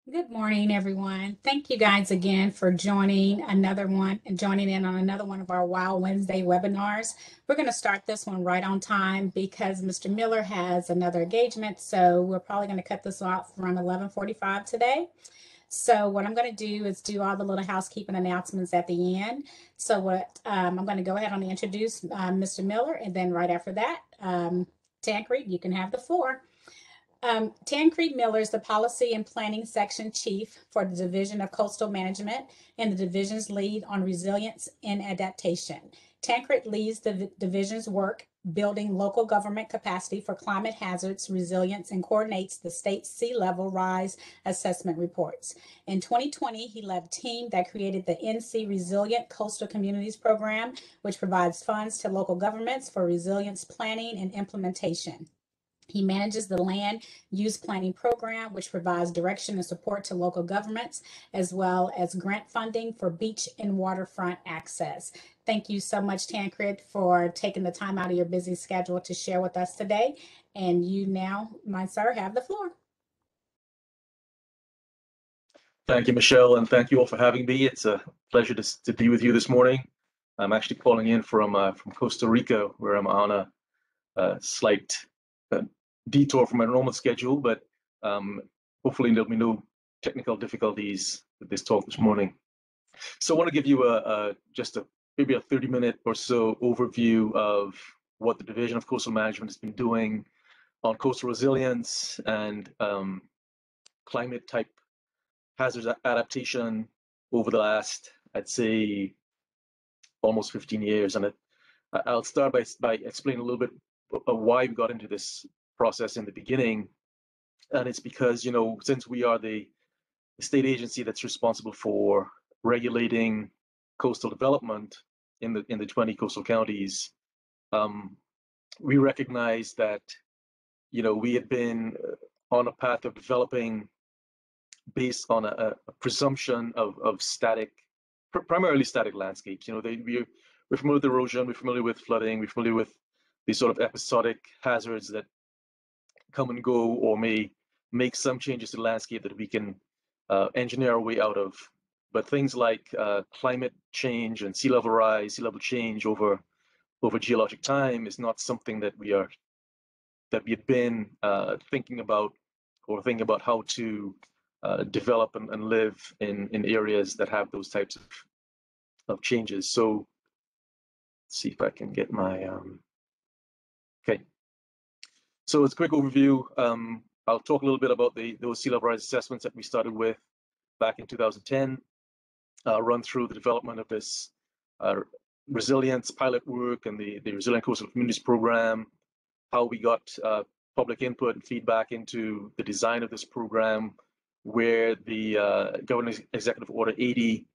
Good morning, everyone. Thank you guys again for joining joining in on another one of our Wow Wednesday webinars. We're going to start this one right on time because Mr. Miller has another engagement. So we're probably going to cut this off around 11:45 today. So what I'm going to do is do all the little housekeeping announcements at the end. So I'm going to go ahead and introduce Mr. Miller, and then right after that, Tancred, you can have the floor. Tancred Miller is the Policy and Planning Section Chief for the Division of Coastal Management and the division's lead on resilience and adaptation. Tancred leads the division's work building local government capacity for climate hazards, resilience, and coordinates the state's sea level rise assessment reports. In 2020, he led a team that created the NC Resilient Coastal Communities Program, which provides funds to local governments for resilience planning and implementation. He manages the land use planning program, which provides direction and support to local governments, as well as grant funding for beach and waterfront access. Thank you so much, Tancred, for taking the time out of your busy schedule to share with us today. And you now, my sir, have the floor. Thank you, Michelle, and thank you all for having me. It's a pleasure to be with you this morning. I'm actually calling in from Costa Rica, where I'm on a slight detour from my normal schedule, but hopefully there'll be no technical difficulties with this talk this morning. So I want to give you maybe a 30-minute or so overview of what the Division of Coastal Management has been doing on coastal resilience and climate type hazards adaptation over the last, I'd say, almost 15 years. And I'll start by explaining a little bit of why we got into this process in the beginning. And it's because, since we are the state agency that's responsible for regulating coastal development in the 20 coastal counties, we recognize that, we had been on a path of developing based on a presumption of primarily static landscapes. We're familiar with erosion, we're familiar with flooding, we're familiar with these sort of episodic hazards that come and go or may make some changes to the landscape that we can engineer our way out of. But things like climate change and sea level rise, sea level change over geologic time is not something that we had been thinking about how to develop and live in areas that have those types of changes. So let's see if I can get my okay. So it's a quick overview. I'll talk a little bit about those sea level rise assessments that we started with back in 2010. Run through the development of this resilience pilot work and the Resilient Coastal Communities Program, how we got public input and feedback into the design of this program, where the Governing Executive Order 80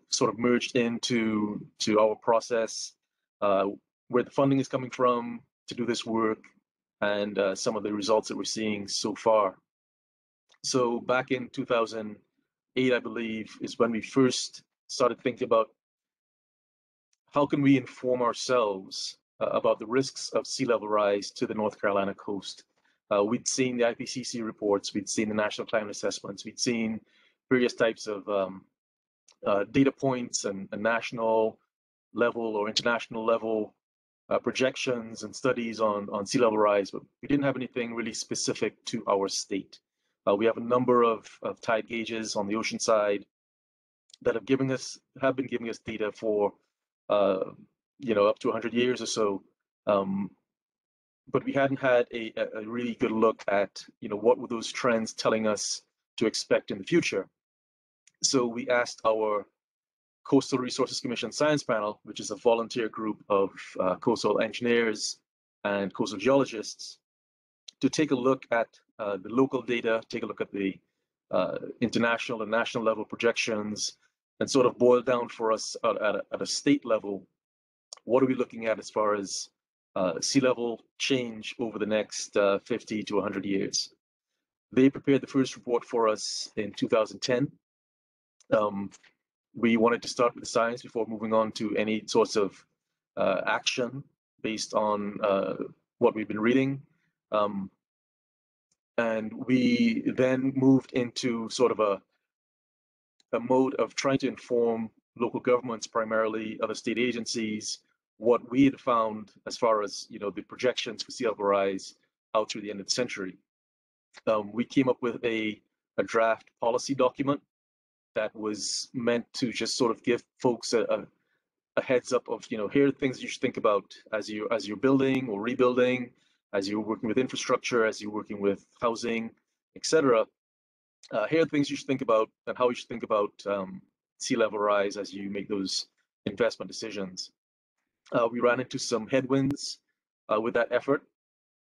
sort of merged into our process, where the funding is coming from to do this work, and some of the results that we're seeing so far. So back in 2008, I believe, is when we first started thinking about how can we inform ourselves about the risks of sea level rise to the North Carolina coast. We'd seen the IPCC reports, we'd seen the national climate assessments, we'd seen various types of data points and national level or international level projections and studies on sea level rise, but we didn't have anything really specific to our state. We have a number of tide gauges on the ocean side that have been giving us data for up to 100 years or so. But we hadn't had a really good look at, what were those trends telling us to expect in the future. So we asked our Coastal Resources Commission Science Panel, which is a volunteer group of coastal engineers and coastal geologists, to take a look at the local data, take a look at the international and national level projections, and sort of boil down for us at a state level, what are we looking at as far as sea level change over the next 50 to 100 years. They prepared the first report for us in 2010. We wanted to start with the science before moving on to any sorts of action based on what we've been reading. And we then moved into sort of a mode of trying to inform local governments, primarily other state agencies, what we had found as far as the projections for sea level rise out through the end of the century. We came up with a draft policy document that was meant to just sort of give folks a heads up of here are things you should think about as you're building or rebuilding, as you're working with infrastructure, as you're working with housing, etc. Here are the things you should think about and how you should think about sea level rise as you make those investment decisions. We ran into some headwinds with that effort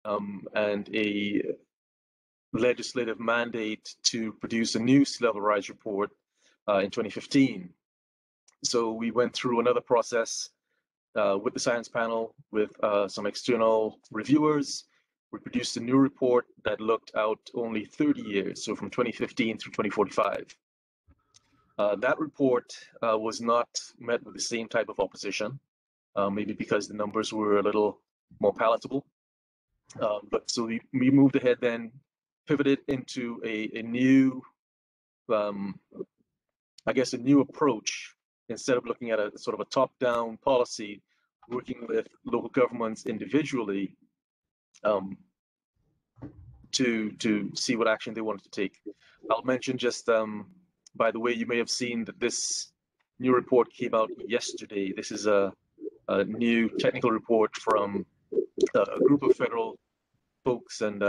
and a legislative mandate to produce a new sea level rise report in 2015. So we went through another process with the science panel, with some external reviewers. We produced a new report that looked out only 30 years, so from 2015 through 2045. That report was not met with the same type of opposition, maybe because the numbers were a little more palatable. But so we moved ahead then, pivoted into a new, I guess, a new approach. Instead of looking at a sort of a top-down policy, working with local governments individually to see what action they wanted to take. I'll mention just, by the way, you may have seen that this new report came out yesterday. This is a new technical report from a group of federal folks, and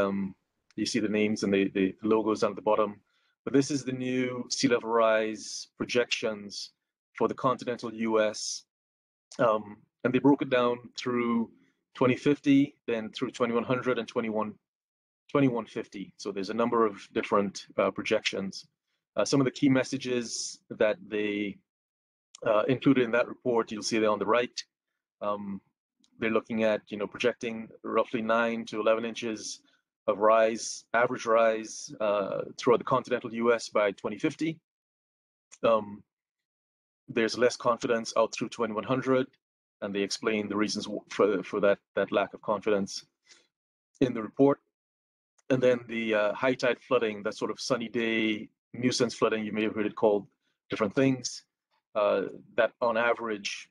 you see the names and the logos down at the bottom. But this is the new sea level rise projections for the continental US. And they broke it down through 2050, then through 2100 and 2150. So there's a number of different projections. Some of the key messages that they included in that report, you'll see there on the right. They're looking at, projecting roughly 9 to 11 inches of rise, average rise throughout the continental US by 2050. There's less confidence out through 2100, and they explain the reasons for that lack of confidence in the report. And then the high tide flooding, that sort of sunny day nuisance flooding, you may have heard it called different things, that on average,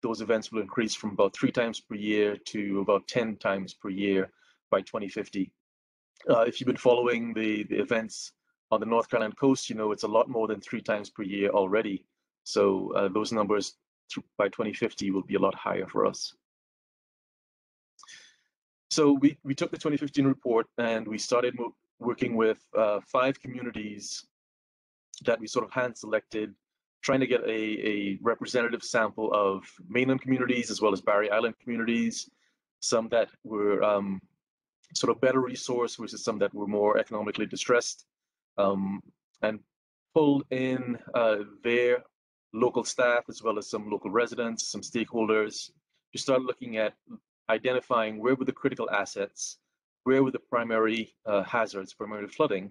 those events will increase from about 3 times per year to about 10 times per year by 2050. If you've been following the events on the North Carolina coast, it's a lot more than 3 times per year already. So those numbers by 2050 will be a lot higher for us. So we took the 2015 report and we started working with 5 communities that we sort of hand selected, trying to get a representative sample of mainland communities as well as Barrier Island communities, some that were sort of better resourced versus some that were more economically distressed, and pulled in their local staff as well as some local residents, some stakeholders, to start looking at identifying where were the critical assets, where were the primary hazards, primarily flooding,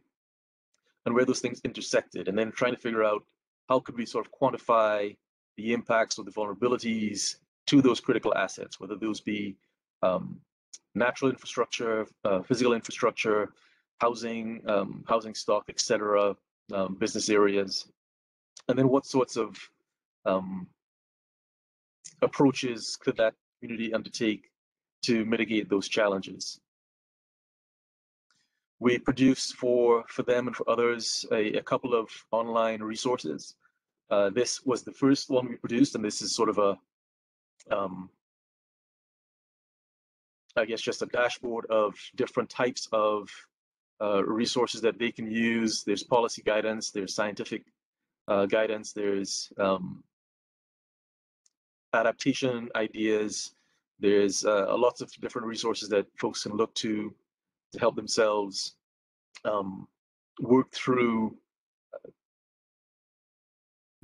and where those things intersected, and then trying to figure out how could we sort of quantify the impacts or the vulnerabilities to those critical assets, whether those be natural infrastructure, physical infrastructure, housing, housing stock, etc., business areas, and then what sorts of approaches could that community undertake to mitigate those challenges. We produced for them and for others a couple of online resources. This was the first one we produced, and this is sort of a, I guess, just a dashboard of different types of resources that they can use. There's policy guidance, there's scientific guidance, there's adaptation ideas, there's lots of different resources that folks can look to help themselves work through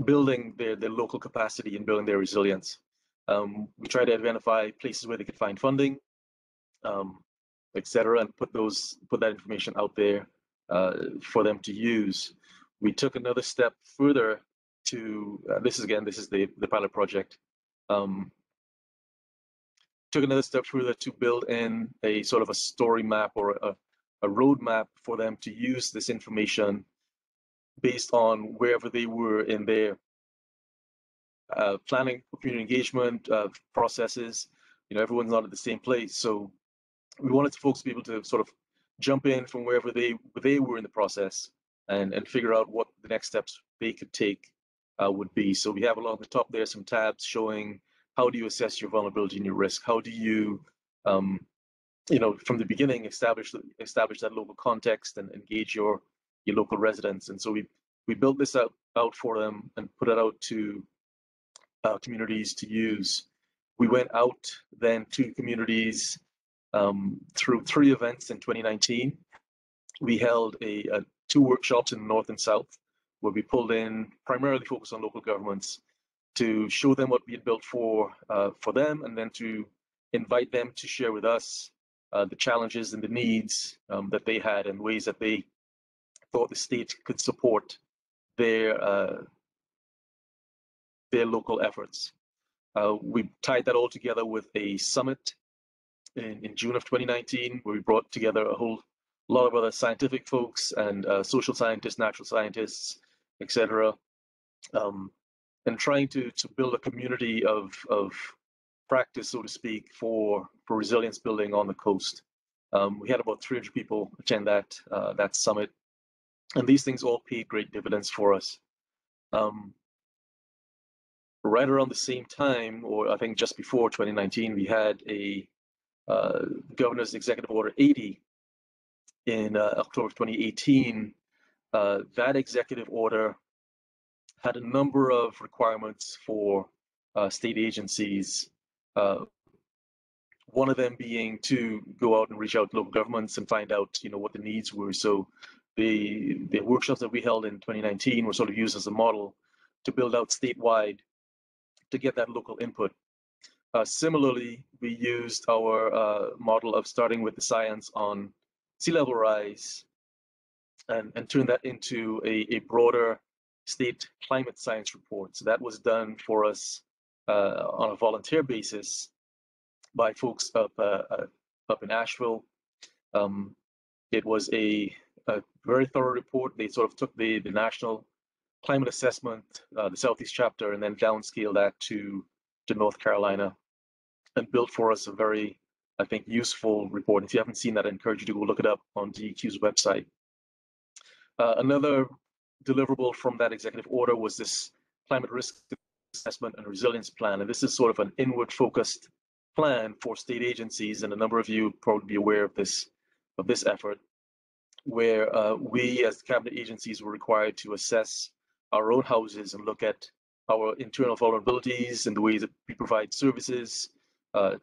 building their local capacity and building their resilience. We try to identify places where they could find funding, etc., and put that information out there for them to use. We took another step further to this is the pilot project. Took another step further to build in a sort of a story map or roadmap for them to use this information based on wherever they were in their planning for community engagement processes. Everyone's not at the same place, so we wanted folks to be able to sort of jump in from wherever they were in the process and figure out what the next steps they could take would be. So we have along the top there some tabs showing how do you assess your vulnerability and your risk. How do you, from the beginning, establish that local context and engage your local residents. And so we built this out for them and put it out to communities to use. We went out then to communities through 3 events in 2019. We held two workshops in the North and South, where we pulled in primarily focused on local governments to show them what we had built for them, and then to invite them to share with us the challenges and the needs that they had and ways that they thought the state could support their local efforts. We tied that all together with a summit in June of 2019, where we brought together a whole lot of other scientific folks and social scientists, natural scientists, etc., and trying to build a community of practice, so to speak, for resilience building on the coast. We had about 300 people attend that summit, and these things all paid great dividends for us. Right around the same time, or I think just before 2019, we had a Governor's Executive Order 80 in October of 2018. That executive order had a number of requirements for state agencies. One of them being to go out and reach out to local governments and find out, what the needs were. So the workshops that we held in 2019 were sort of used as a model to build out statewide to get that local input. Similarly, we used our model of starting with the science on sea level rise and turn that into a broader state climate science report. So that was done for us on a volunteer basis by folks up in Asheville. It was a very thorough report. They sort of took the national climate assessment, the Southeast chapter, and then downscaled that to North Carolina, and built for us a very, I think, useful report. If you haven't seen that, I encourage you to go look it up on DEQ's website. Another deliverable from that executive order was this climate risk assessment and resilience plan. And this is sort of an inward focused plan for state agencies. And a number of you probably be aware of this effort, where we as cabinet agencies were required to assess our own houses and look at our internal vulnerabilities and the ways that we provide services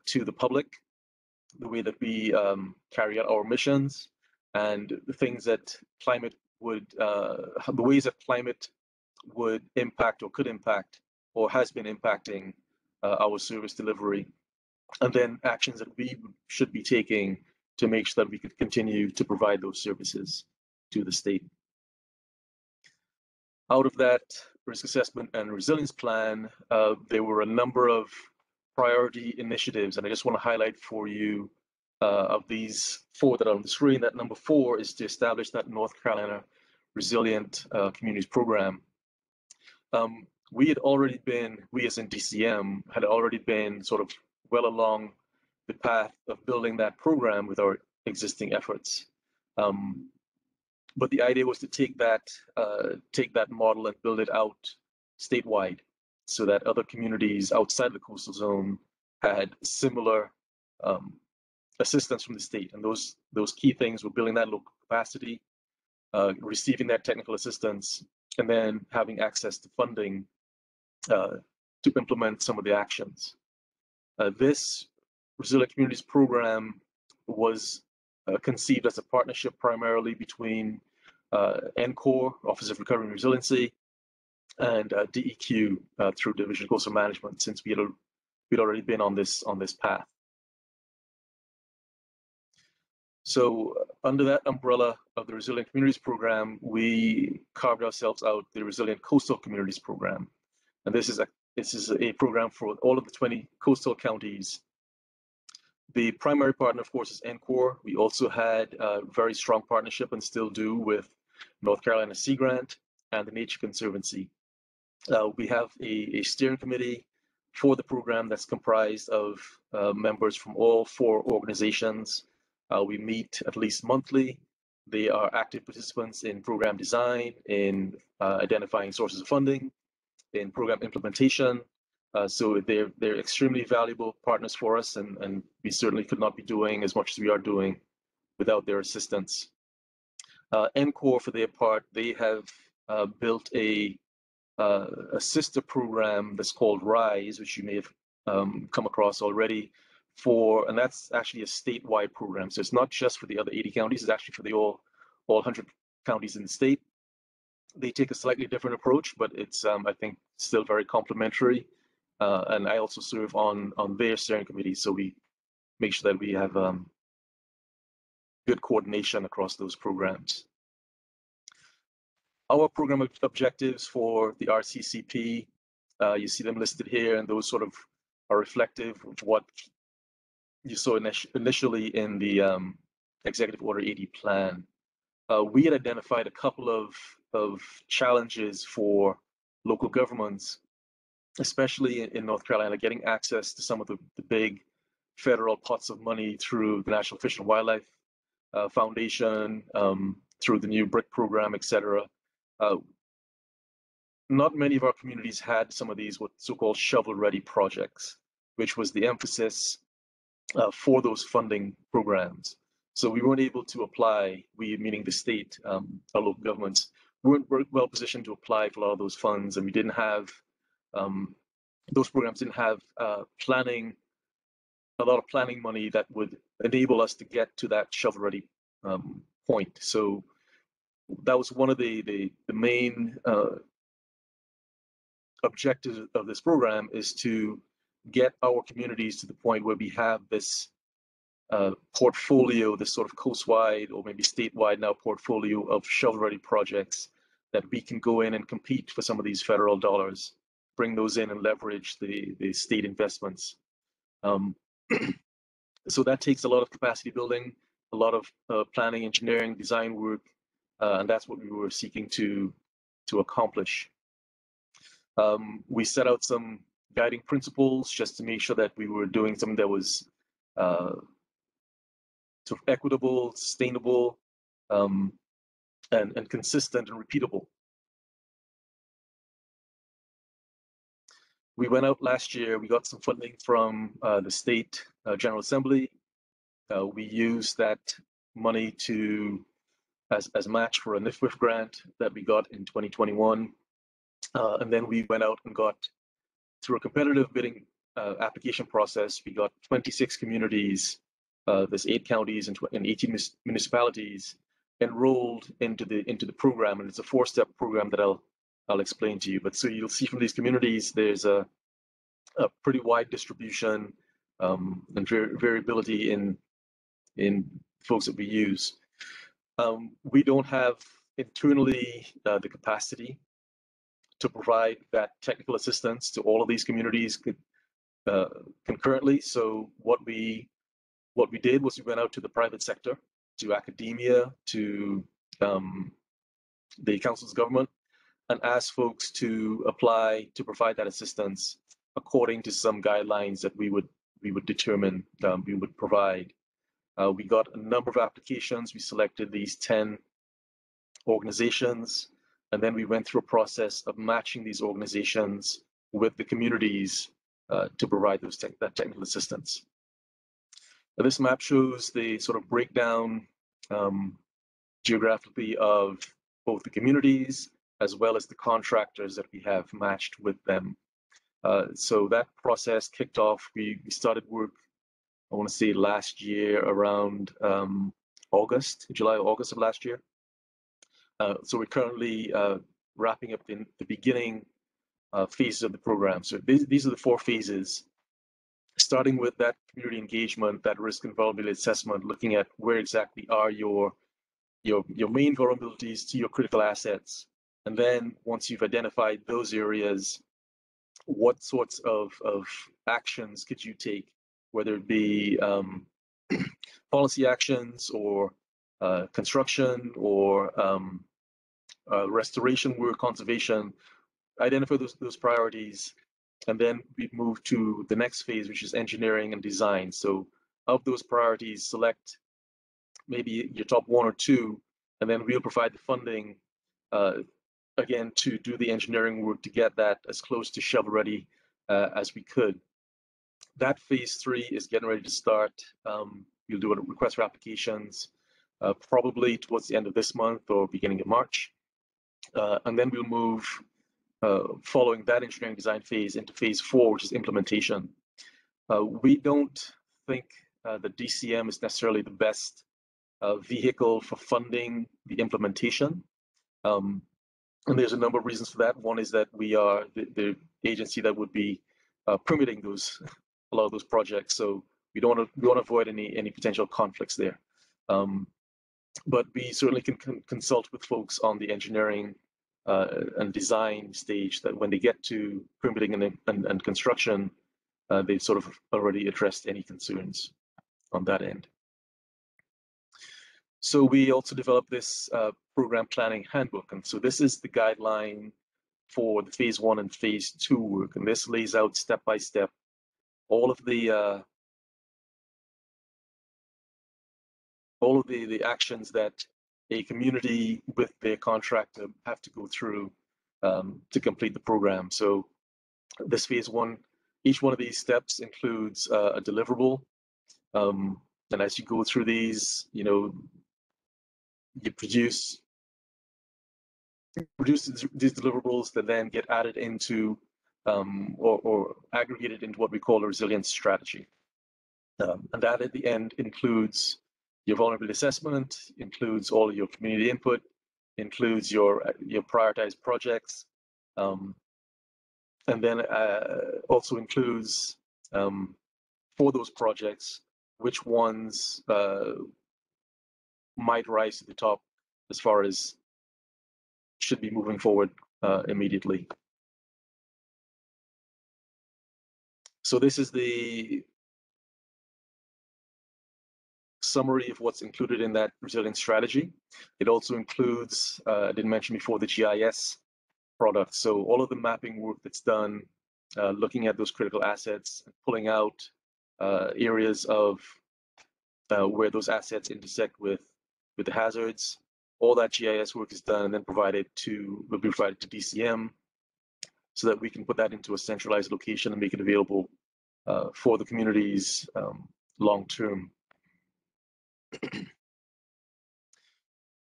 to the public, the way that we carry out our missions, and the things that climate would, the ways that climate would impact or could impact or has been impacting our service delivery, and then actions that we should be taking to make sure that we could continue to provide those services to the state. Out of that risk assessment and resilience plan, there were a number of priority initiatives, and I just want to highlight for you of these 4 that are on the screen. That number 4 is to establish that North Carolina Resilient Communities Program. We had already been, we as in DCM, had already been sort of well along the path of building that program with our existing efforts. But the idea was to take that model and build it out statewide, so that other communities outside the coastal zone had similar assistance from the state. And those key things were building that local capacity, receiving that technical assistance, and then having access to funding to implement some of the actions. This Resilient Communities Program was conceived as a partnership primarily between NCORE, Office of Recovery and Resiliency, and DEQ through Division of Coastal Management, since we'd already been on this path. So under that umbrella of the Resilient Communities Program, we carved ourselves out the Resilient Coastal Communities Program, and this is a program for all of the 20 coastal counties The primary partner, of course, is NCORE. We also had a very strong partnership, and still do, with North Carolina Sea Grant and the Nature Conservancy. We have a steering committee for the program that's comprised of members from all 4 organizations. We meet at least monthly. They are active participants in program design, in identifying sources of funding, in program implementation. So they're extremely valuable partners for us, and we certainly could not be doing as much as we are doing without their assistance. NCORE, for their part, they have built a sister program that's called RISE, which you may have come across already, and that's actually a statewide program. So it's not just for the other 80 counties, it's actually for the all 100 counties in the state. They take a slightly different approach, but it's, I think, still very complementary. And I also serve on their steering committee, so we make sure that we have good coordination across those programs. Our program objectives for the RCCP, you see them listed here, and those sort of are reflective of what you saw initially in the Executive Order 80 plan. We had identified a couple of challenges for local governments, especially in North Carolina, getting access to some of the big federal pots of money through the National Fish and Wildlife Foundation, through the new BRIC program, etc. Not many of our communities had some of these what so-called shovel-ready projects, which was the emphasis for those funding programs. So we weren't able to apply, we meaning the state, our local governments, weren't well positioned to apply for a lot of those funds, and we didn't have, those programs didn't have a lot of planning money that would enable us to get to that shovel-ready point. So that was one of the main objectives of this program, is to get our communities to the point where we have this portfolio, this sort of coastwide or maybe statewide now portfolio of shovel-ready projects that we can go in and compete for some of these federal dollars, bring those in and leverage the state investments. So that takes a lot of capacity building, a lot of planning, engineering, design work, and that's what we were seeking to accomplish. We set out some guiding principles just to make sure that we were doing something that was sort of equitable, sustainable, and consistent and repeatable. We went out last year, we got some funding from the state General Assembly. We used that money as match for a NIFWIF grant that we got in 2021. And then we went out and got, through a competitive bidding application process, we got 26 communities, there's 8 counties and 18 municipalities enrolled into the program, and it's a 4-step program that I'll explain to you. But so you'll see from these communities, there's a pretty wide distribution and variability in folks that we use. We don't have internally the capacity to provide that technical assistance to all of these communities concurrently. So what we did was we went out to the private sector, to academia, to the councils of government, and asked folks to apply to provide that assistance according to some guidelines that we would determine we would provide. We got a number of applications. We selected these 10 organizations, and then we went through a process of matching these organizations with the communities to provide that technical assistance. Now, this map shows the sort of breakdown geographically of both the communities as well as the contractors that we have matched with them. So that process kicked off. We started work, I want to say last year around July or August of last year. So we're currently wrapping up the beginning phases of the program. So these are the 4 phases, starting with that community engagement, that risk and vulnerability assessment, looking at where exactly are your main vulnerabilities to your critical assets. And then once you've identified those areas, what sorts of actions could you take, whether it be policy actions or construction or restoration work, conservation, identify those priorities, and then we move to the next phase, which is engineering and design. So of those priorities, select maybe your top one or two, and then we'll provide the funding, again, to do the engineering work to get that as close to shovel ready as we could. That phase 3 is getting ready to start. We'll do a request for applications probably towards the end of this month or beginning of March. And then we'll move, following that engineering design phase, into phase 4, which is implementation. We don't think the DCM is necessarily the best vehicle for funding the implementation. And there's a number of reasons for that. One is that we are the agency that would be permitting a lot of those projects, so we want to avoid any potential conflicts there. But we certainly can consult with folks on the engineering and design stage, that when they get to permitting and construction, they've sort of already addressed any concerns on that end. So we also developed this program planning handbook, and so this is the guideline for the phase 1 and phase 2 work, and this lays out step by step all of the actions that a community with their contractor have to go through to complete the program. So this phase 1, each one of these steps includes a deliverable, and as you go through these, you produce these deliverables that then get added into or aggregated into what we call a resilience strategy. And that at the end includes your vulnerability assessment, includes all of your community input, includes your prioritized projects, and then also includes for those projects which ones might rise to the top as far as should be moving forward immediately. So this is the summary of what's included in that resilience strategy. It also includes, I didn't mention before, the GIS product. So all of the mapping work that's done, looking at those critical assets, pulling out areas of where those assets intersect with the hazards. All that GIS work is done and then will be provided to DCM, so that we can put that into a centralized location and make it available for the communities long term.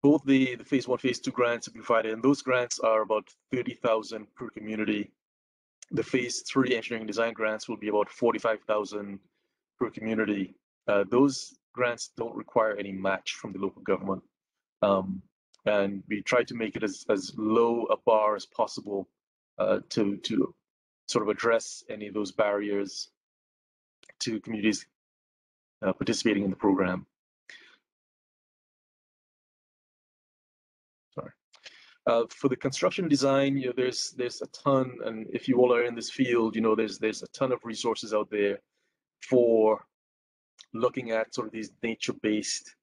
Both the phase 1, phase 2 grants are provided, and those grants are about 30,000 per community. The phase 3 engineering design grants will be about 45,000 per community. Those grants don't require any match from the local government, and we try to make it as low a bar as possible to sort of address any of those barriers to communities participating in the program. Sorry. For the construction design, there's a ton, and if you all are in this field, there's a ton of resources out there for looking at sort of these nature-based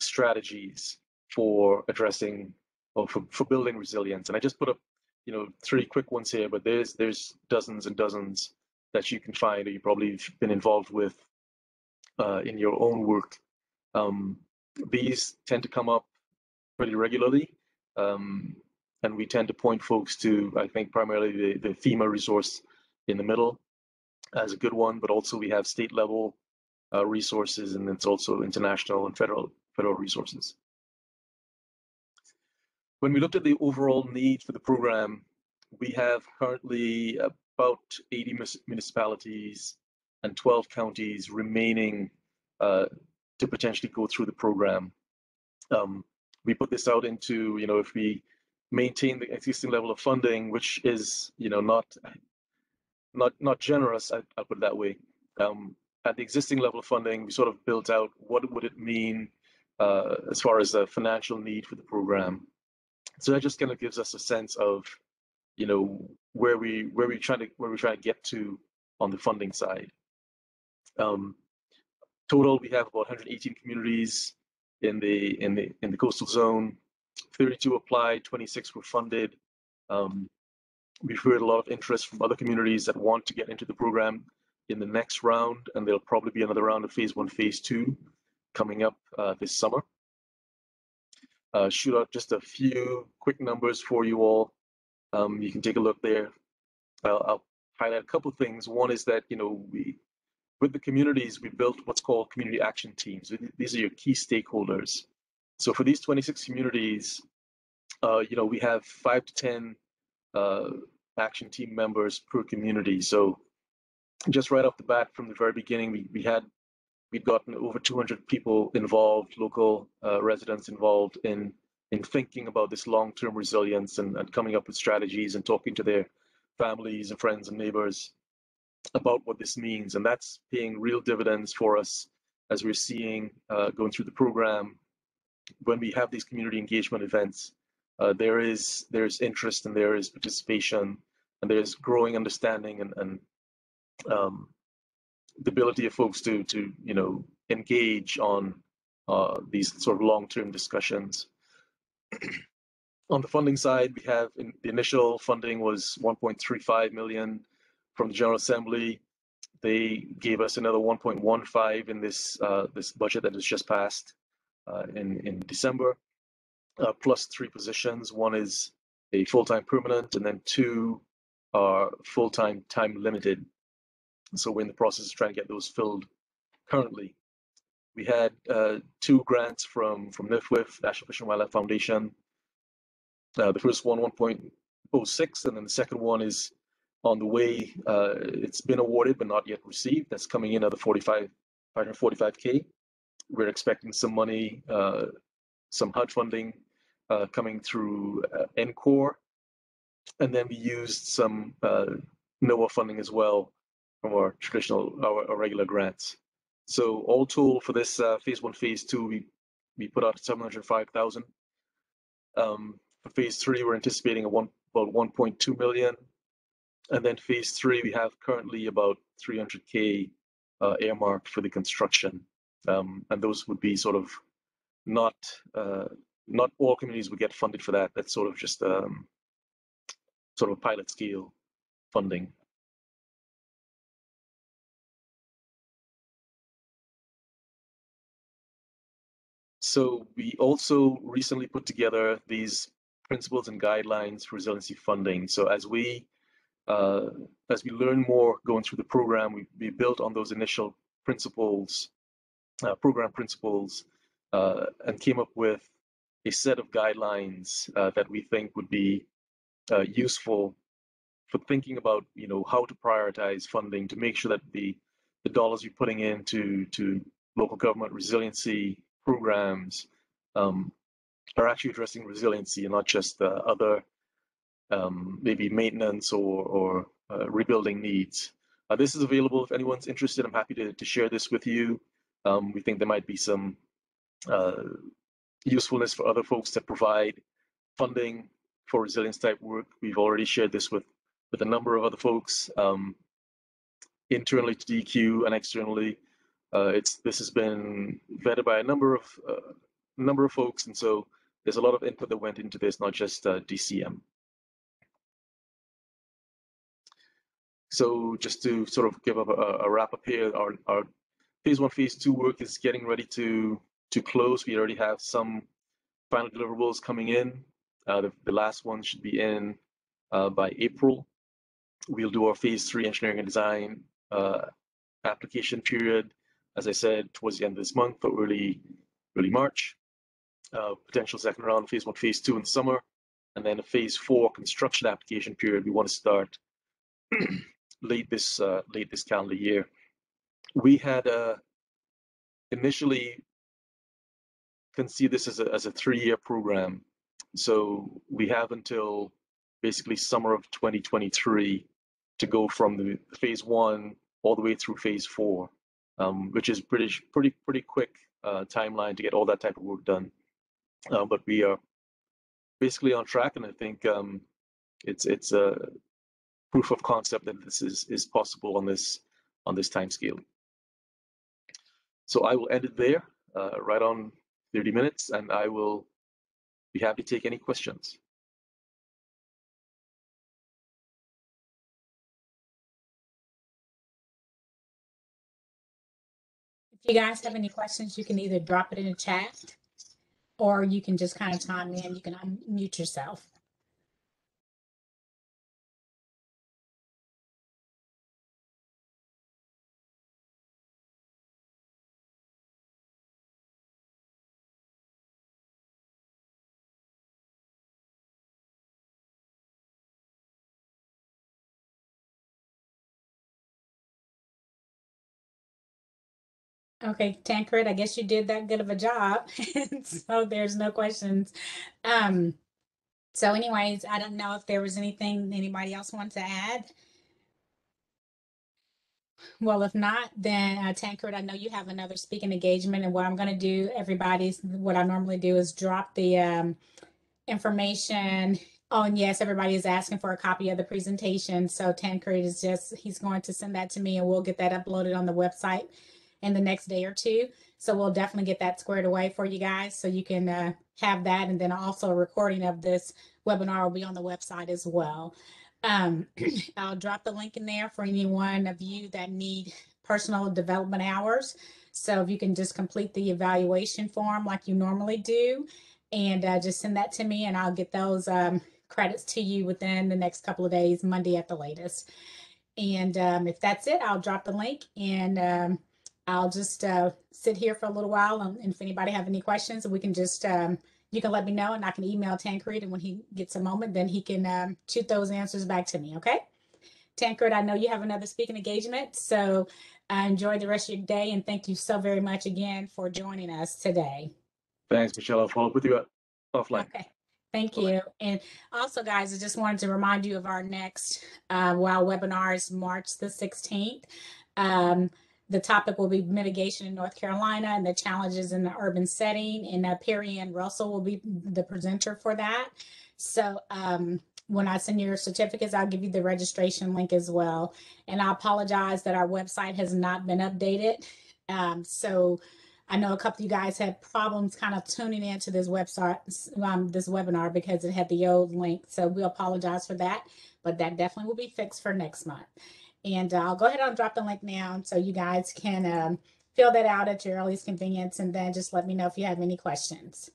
strategies for addressing or for building resilience. And I just put up 3 quick ones here, but there's dozens and dozens that you can find, or you probably have been involved with in your own work. These tend to come up pretty regularly, and we tend to point folks to, I think, primarily the FEMA resource in the middle as a good one, but also we have state level resources, and it's also international and federal resources. When we looked at the overall need for the program, we have currently about 80 municipalities and 12 counties remaining to potentially go through the program. We put this out into, if we maintain the existing level of funding, which is, not generous, I'll put it that way. At the existing level of funding, we sort of built out what would it mean as far as the financial need for the program. So that just kind of gives us a sense of, where we're trying to get to on the funding side. Total, we have about 118 communities in the coastal zone. 32 applied, 26 were funded. We've heard a lot of interest from other communities that want to get into the program in the next round, and there'll probably be another round of phase 1, phase 2 coming up this summer. Shoot out just a few quick numbers for you all. You can take a look there. I'll highlight a couple of things. One is that, with the communities, we built what's called community action teams. These are your key stakeholders. So for these 26 communities, we have 5 to 10 action team members per community. So just right off the bat, from the very beginning, we'd gotten over 200 people involved, local residents involved in thinking about this long-term resilience and coming up with strategies and talking to their families and friends and neighbors about what this means. And that's paying real dividends for us, as we're seeing going through the program. When we have these community engagement events, there's interest and there is participation and there's growing understanding and the ability of folks to engage on these sort of long-term discussions. On the funding side, we have the initial funding was 1.35 million from the General Assembly. They gave us another 1.15 in this budget that has just passed in December, plus 3 positions. One is a full-time permanent, and then 2 are full-time time limited. So we're in the process of trying to get those filled currently. We had 2 grants from NIFWF, National Fish and Wildlife Foundation. The first one, 1.06, and then the second one is on the way. It's been awarded but not yet received. That's coming in at the 545K. We're expecting some money, some HUD funding coming through NCORE, and then we used some NOAA funding as well from our our regular grants. So all told, for this phase 1, phase 2, we put out 705,000. For phase 3, we're anticipating about 1.2 million, and then phase 3 we have currently about 300K earmarked for the construction, and those would be sort of not all communities would get funded for that. That's sort of just sort of pilot scale funding. So we also recently put together these principles and guidelines for resiliency funding. So as we learn more going through the program, we built on those initial principles, program principles, and came up with a set of guidelines that we think would be useful for thinking about, how to prioritize funding to make sure that the dollars you're putting into local government resiliency programs are actually addressing resiliency and not just other maybe maintenance or rebuilding needs. This is available if anyone's interested. I'm happy to share this with you. We think there might be some usefulness for other folks that provide funding for resilience type work. We've already shared this with a number of other folks, internally to DEQ and externally. This has been vetted by a number of folks, and so there's a lot of input that went into this, not just DCM. So just to sort of give a wrap up here, our phase 1, phase 2 work is getting ready to close. We already have some final deliverables coming in. The last one should be in by April. We'll do our phase 3 engineering and design application period, as I said, towards the end of this month, or early March. Potential second round, phase 1, phase 2 in summer, and then a phase 4 construction application period we want to start late this calendar year. We had initially conceived this as a 3-year program, so we have until basically summer of 2023 to go from the phase 1 all the way through phase 4, which is pretty quick timeline to get all that type of work done. But we are basically on track, and I think it's a proof of concept that this is possible on this time scale. So I will end it there, right on 30 minutes, and I will be happy to take any questions. If you guys have any questions, you can either drop it in the chat or you can just kind of chime in. You can unmute yourself. Okay, Tancred, I guess you did that good of a job. So there's no questions. So anyways, I don't know if there was anything anybody else wanted to add. Well, if not, then Tancred, I know you have another speaking engagement, and what I'm going to do, everybody's what I normally do is drop the information. Oh, and yes, everybody is asking for a copy of the presentation. So Tancred is he's going to send that to me, and we'll get that uploaded on the website in the next day or two. So we'll definitely get that squared away for you guys so you can have that. And then also a recording of this webinar will be on the website as well. I'll drop the link in there for any one of you that need personal development hours. So if you can just complete the evaluation form like you normally do, and just send that to me, and I'll get those credits to you within the next couple of days, Monday at the latest. And if that's it, I'll drop the link, and I'll just sit here for a little while. And if anybody have any questions, we can just you can let me know, and I can email Tancred, and when he gets a moment, then he can shoot those answers back to me. Okay, Tancred, I know you have another speaking engagement, so enjoy the rest of your day, and thank you so very much again for joining us today. Thanks, Michelle. I'll follow up with you offline. Okay. Thank you. And also, guys, I just wanted to remind you of our next WOW webinar is March the 16th. The topic will be mitigation in North Carolina and the challenges in the urban setting. And Perry Ann Russell will be the presenter for that. So when I send your certificates, I'll give you the registration link as well. And I apologize that our website has not been updated. So I know a couple of you guys had problems kind of tuning into this website, this webinar, because it had the old link. So we apologize for that, but that definitely will be fixed for next month. And I'll go ahead and drop the link now so you guys can fill that out at your earliest convenience, and then just let me know if you have any questions.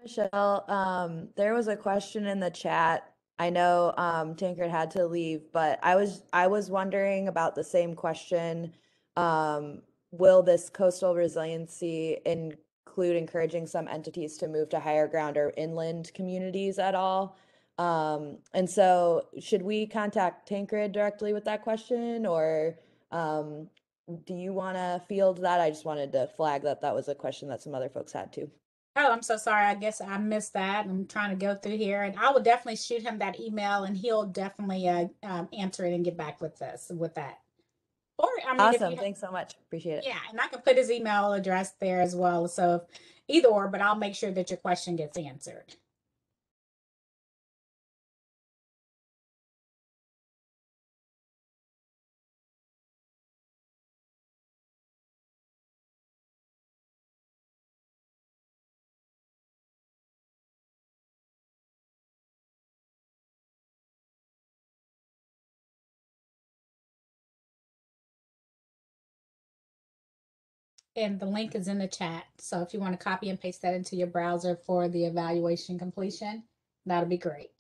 Michelle, there was a question in the chat. I know Tancred had to leave, but I was wondering about the same question. Will this coastal resiliency include encouraging some entities to move to higher ground or inland communities at all? And so should we contact Tancred directly with that question, or do you want to field that? I just wanted to flag that that was a question that some other folks had too. Oh, I'm so sorry. I guess I missed that. I'm trying to go through here, and I will definitely shoot him that email, and he'll definitely answer it and get back with us with that. Or I mean, Awesome. Thanks so much. Appreciate it. Yeah, and I can put his email address there as well. So either or, but I'll make sure that your question gets answered. And the link is in the chat. So if you want to copy and paste that into your browser for the evaluation completion, that'll be great.